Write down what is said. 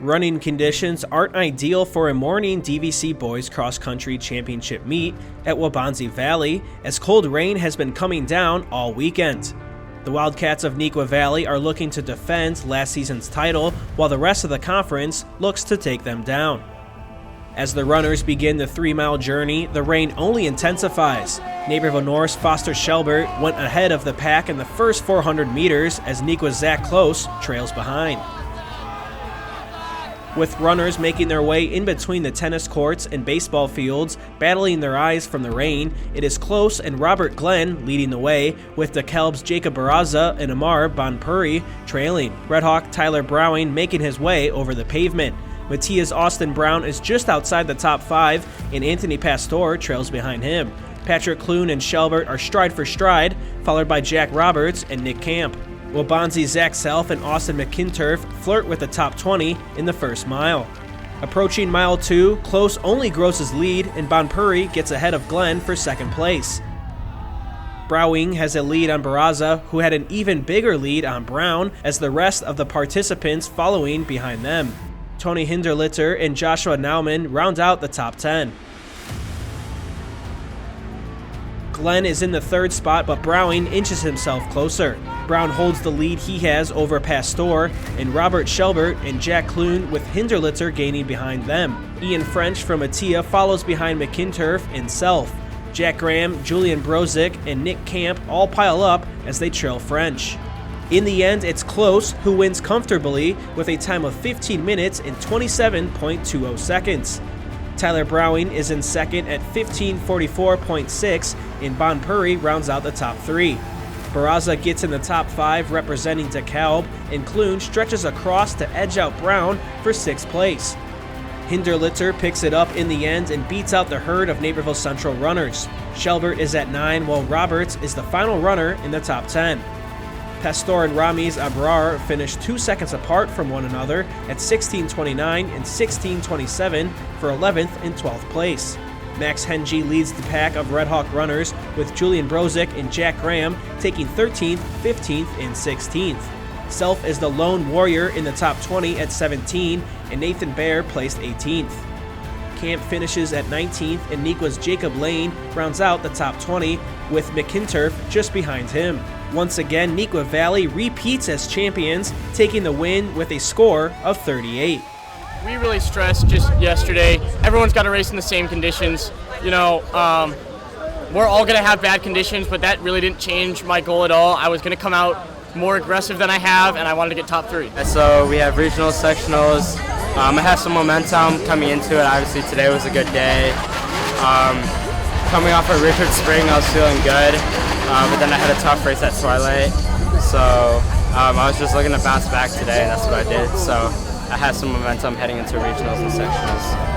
Running conditions aren't ideal for a morning DVC Boys Cross Country Championship meet at Waubonsie Valley, as cold rain has been coming down all weekend. The Wildcats of Neuqua Valley are looking to defend last season's title, while the rest of the conference looks to take them down. As the runners begin the 3-mile journey, the rain only intensifies. Naperville North's Foster Shelbert went ahead of the pack in the first 400 meters as Neuqua's Zach Close trails behind. With runners making their way in between the tennis courts and baseball fields, battling their eyes from the rain, it is Close and Robert Glenn leading the way, with DeKalb's Jacob Barraza and Ammar Bhanpuri trailing. Redhawk Tyler Browing making his way over the pavement. Metea's Austin Brown is just outside the top 5, and Anthony Pastore trails behind him. Patrick Clune and Shelbert are stride for stride, followed by Jack Robertz and Nick Camp. Waubonsie's Zach Self and Austin Mcinturff flirt with the top 20 in the first mile. Approaching mile 2, Close only grows his lead, and Bhanpuri gets ahead of Glenn for second place. Browing has a lead on Barraza, who had an even bigger lead on Brown, as the rest of the participants following behind them. Tony Hindlerliter and Joshua Nauman round out the top 10. Glenn is in the third spot, but Browing inches himself closer. Brown holds the lead he has over Pastore and Robert Shelbert and Jack Clune, with Hindlerliter gaining behind them. Ian French from Metea follows behind Mcinturff and Self. Jack Graham, Julian Brozick, and Nick Camp all pile up as they trail French. In the end, it's Close who wins comfortably with a time of 15 minutes and 27.20 seconds. Tyler Browing is in second at 15:44.6, and Bhanpuri rounds out the top 3. Barraza gets in the top 5 representing DeKalb, and Clune stretches across to edge out Brown for 6th place. Hindlerliter picks it up in the end and beats out the herd of Naperville Central runners. Shelbert is at 9, while Roberts is the final runner in the top 10. Pastore and Rami's Ammar finished 2 seconds apart from one another at 16:29 and 16:27 for 11th and 12th place. Max Hengy leads the pack of Redhawk runners, with Julian Brozick and Jack Graham taking 13th, 15th, and 16th. Self is the lone warrior in the top 20 at 17, and Nathan Baer placed 18th. Camp finishes at 19th, and Neuqua's Jacob Lane rounds out the top 20, with Mcinturff just behind him. Once again, Neuqua Valley repeats as champions, taking the win with a score of 38. We really stressed just yesterday. Everyone's got to race in the same conditions. You know, we're all going to have bad conditions, but that really didn't change my goal at all. I was going to come out more aggressive than I have, and I wanted to get top 3. So we have regional sectionals. I have some momentum coming into it. Obviously today was a good day. Coming off of Richard Spring, I was feeling good, but then I had a tough race at Twilight. So I was just looking to bounce back today, and that's what I did. So I had some momentum heading into regionals and sectionals.